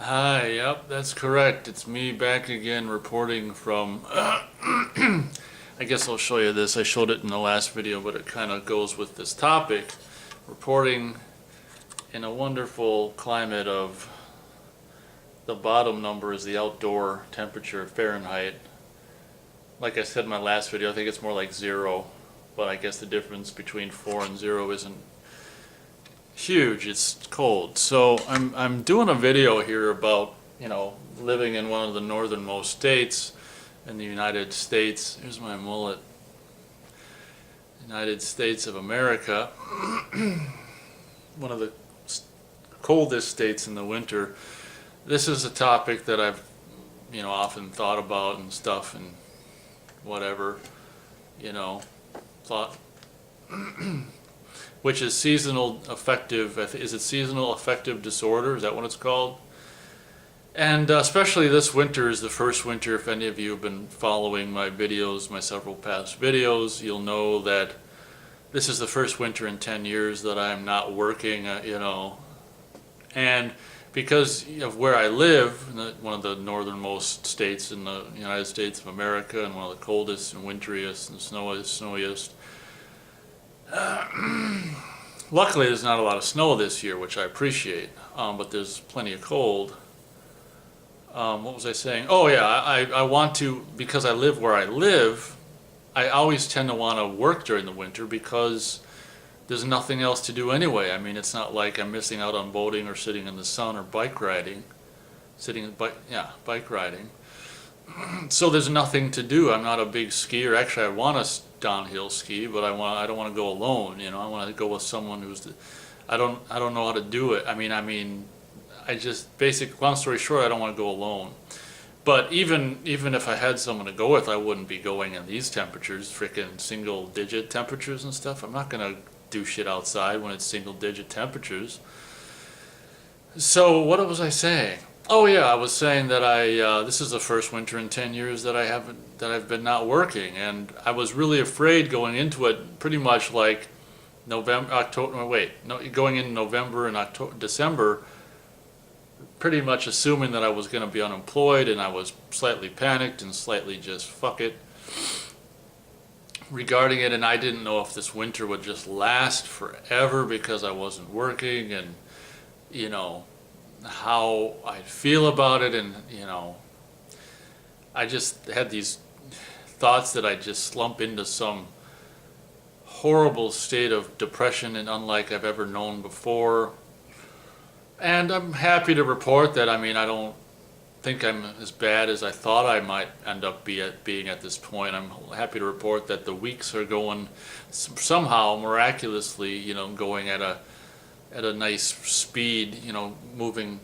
Hi, yep, that's correct. It's me back again reporting from. I guess I'll show you this. I showed it in the last video, but it kind of goes with this topic. Reporting in a wonderful climate of the bottom number is the outdoor temperature Fahrenheit. Like I said in my last video, I think it's more like 0, but I guess the difference between 4 and 0 isn't huge. It's cold. So I'm doing a video here about, living in one of the northernmost states in the United States. Here's my mullet. United States of America. One of the coldest states in the winter. This is a topic that I've, often thought about and stuff and whatever, thought which is seasonal affective, is it seasonal affective disorder? Is that what it's called? And especially this winter is the first winter, if any of you have been following my videos, my several past videos, you'll know that this is the first winter in 10 years that I'm not working, and because of where I live, in one of the northernmost states in the United States of America, and one of the coldest and winteriest and snowiest, luckily there's not a lot of snow this year, which I appreciate, but there's plenty of cold. What was I saying? Oh yeah, I want to, because I live where I live, I always tend to want to work during the winter because there's nothing else to do anyway. I mean, it's not like I'm missing out on boating or sitting in the sun or bike riding. Bike riding. So there's nothing to do. I'm not a big skier. Actually, I want to downhill ski, but I don't want to go alone. I want to go with someone I don't know how to do it. Long story short, I don't want to go alone. But even if I had someone to go with, I wouldn't be going in these temperatures, freaking single digit temperatures and stuff. I'm not gonna do shit outside when it's single digit temperatures. So what was I saying? Oh yeah, I was saying that this is the first winter in 10 years that I've been not working, and I was really afraid going into it, pretty much like going in November and December, pretty much assuming that I was going to be unemployed, and I was slightly panicked and slightly just fuck it regarding it, and I didn't know if this winter would just last forever because I wasn't working, and how I'd feel about it, and I just had these thoughts that I'd just slump into some horrible state of depression and unlike I've ever known before. And I'm happy to report that, I don't think I'm as bad as I thought I might end up being at this point. I'm happy to report that the weeks are going somehow miraculously, going at a nice speed,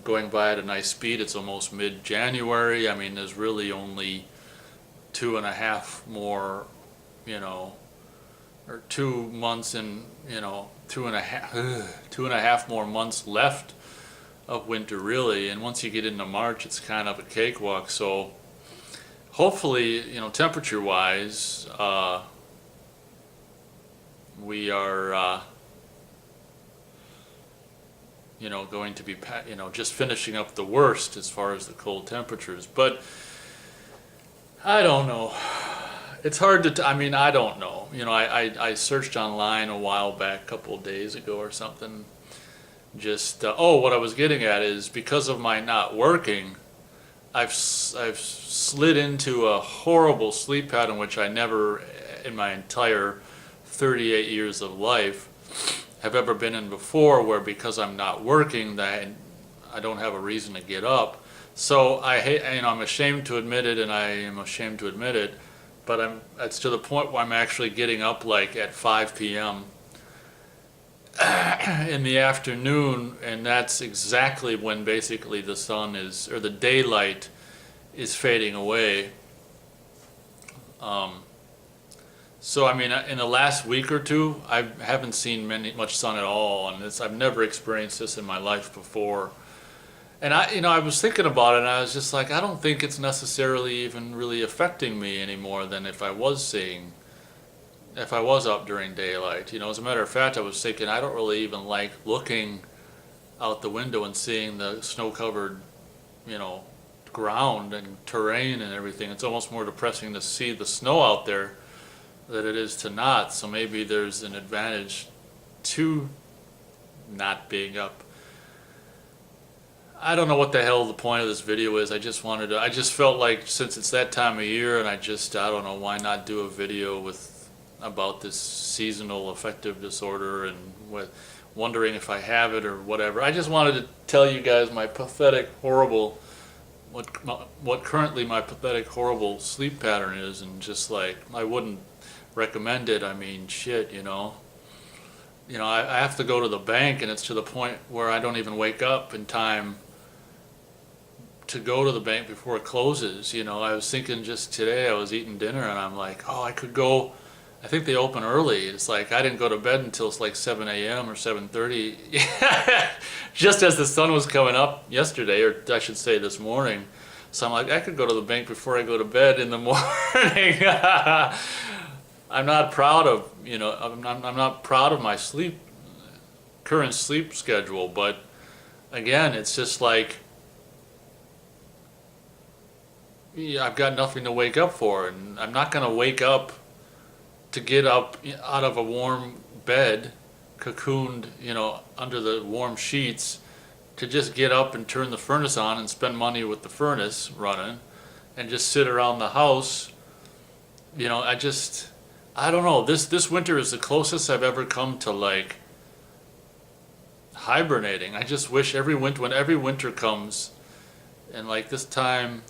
going by at a nice speed. It's almost mid-January. There's really only 2.5 more, or 2 months and, 2.5 more months left of winter, really. And once you get into March, it's kind of a cakewalk. So hopefully, temperature wise, we are going to be just finishing up the worst as far as the cold temperatures. But I don't know, it's hard to I don't know. I searched online a while back, a couple of days ago or something, what I was getting at is, because of my not working, I've slid into a horrible sleep pattern, which I never in my entire 38 years of life have ever been in before, where because I'm not working, that I don't have a reason to get up. So I'm ashamed to admit it, and I am ashamed to admit it, but it's to the point where I'm actually getting up like at 5 p.m. in the afternoon, and that's exactly when basically the sun is, or the daylight is fading away. So in the last week or two, I haven't seen much sun at all, and I've never experienced this in my life before. And I was thinking about it, and I was just like, I don't think it's necessarily even really affecting me any more than if I was up during daylight. As a matter of fact, I was thinking I don't really even like looking out the window and seeing the snow-covered you know, ground and terrain and everything. It's almost more depressing to see the snow out there than it is to not. So maybe there's an advantage to not being up. I don't know what the hell the point of this video is. I just felt like since it's that time of year, and I don't know, why not do a video about this seasonal affective disorder and wondering if I have it or whatever. I just wanted to tell you guys my pathetic, horrible, what currently my pathetic, horrible sleep pattern is, and just like, I wouldn't recommend it. I mean, shit, you know. I have to go to the bank, and it's to the point where I don't even wake up in time to go to the bank before it closes. I was thinking just today, I was eating dinner, and I'm like, oh, I could go. I think they open early. It's like I didn't go to bed until it's like 7 a.m. or 7:30, just as the sun was coming up yesterday, or I should say this morning. So I'm like, I could go to the bank before I go to bed in the morning. I'm not proud of, I'm not proud of my current sleep schedule, but again, it's just like, yeah, I've got nothing to wake up for, and I'm not going to wake up to get up out of a warm bed, cocooned, under the warm sheets, to just get up and turn the furnace on and spend money with the furnace running, and just sit around the house. I don't know. This winter is the closest I've ever come to like hibernating. I just wish when every winter comes, and like this time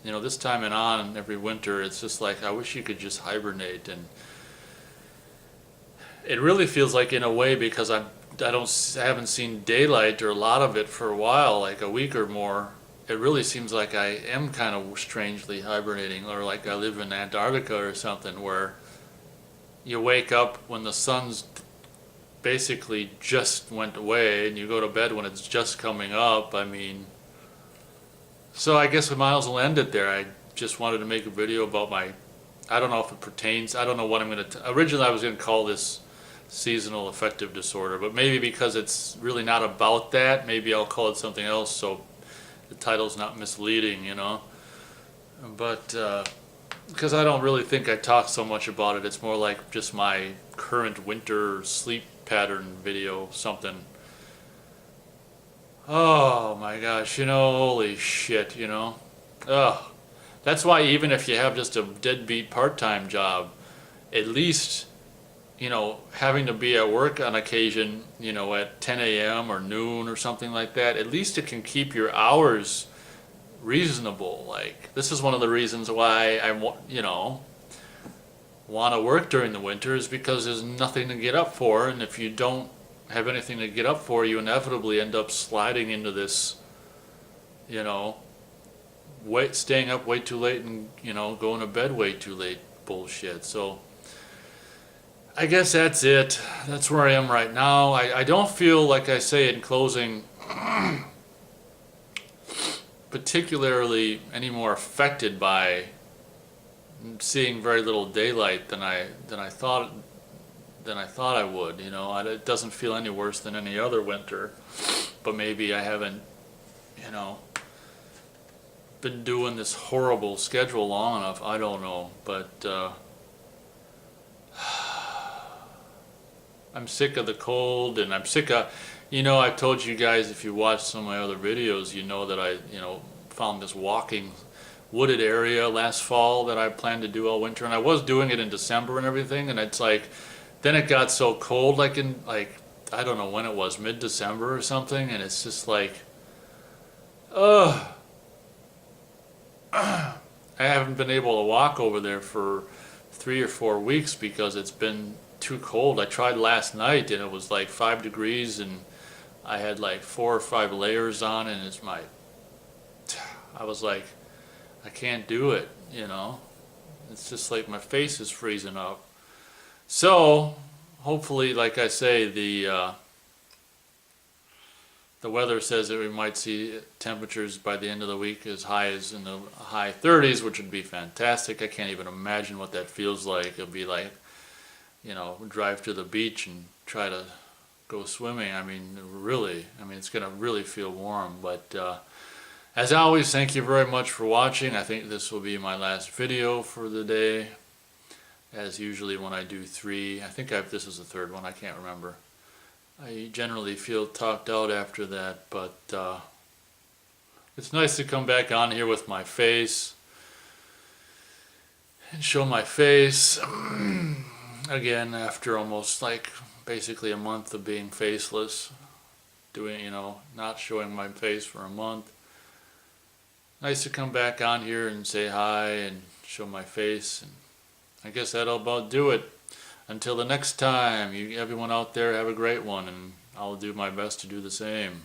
and on every winter, it's just like I wish you could just hibernate. And it really feels like, in a way, because I haven't seen daylight or a lot of it for a while, like a week or more. It really seems like I am kind of strangely hibernating, or like I live in Antarctica or something, where you wake up when the sun's basically just went away, and you go to bed when it's just coming up. I mean, so I guess we might as well end it there. I just wanted to make a video about I don't know if it pertains, I don't know what I'm going to, originally I was going to call this seasonal affective disorder, but maybe because it's really not about that, maybe I'll call it something else so the title's not misleading, But, because I don't really think I talk so much about it. It's more like just my current winter sleep pattern video, something. Oh my gosh, holy shit, Ugh. That's why even if you have just a deadbeat part-time job, at least, having to be at work on occasion, at 10 a.m. or noon or something like that, at least it can keep your hours reasonable. Like, this is one of the reasons why I want to work during the winter, is because there's nothing to get up for, and if you don't have anything to get up for, you inevitably end up sliding into this, staying up way too late and, going to bed way too late bullshit. So I guess that's it. That's where I am right now. I don't feel, like I say in closing, particularly any more affected by seeing very little daylight than I thought I would. It doesn't feel any worse than any other winter, but maybe I haven't, been doing this horrible schedule long enough. I don't know, but I'm sick of the cold, and I'm sick of, I've told you guys, if you watch some of my other videos, that I, found this walking wooded area last fall that I planned to do all winter, and I was doing it in December and everything, and it's like, then it got so cold, like in, I don't know when it was, mid-December or something, and it's just like, ugh. I haven't been able to walk over there for 3 or 4 weeks because it's been too cold. I tried last night, and it was like 5 degrees, and I had like 4 or 5 layers on, and I was like, I can't do it, It's just like my face is freezing up. So hopefully, like I say, the weather says that we might see temperatures by the end of the week as high as in the high 30s, which would be fantastic. I can't even imagine what that feels like. It'll be like, drive to the beach and try to go swimming. I mean, really, it's going to really feel warm. But As always, thank you very much for watching. I think this will be my last video for the day. As usually when I do 3, I think this is the 3rd one, I can't remember. I generally feel talked out after that, but it's nice to come back on here with my face and show my face again after almost like basically a month of being faceless, doing, not showing my face for a month. Nice to come back on here and say hi and show my face, and I guess that'll about do it. Until the next time, everyone out there have a great one, and I'll do my best to do the same.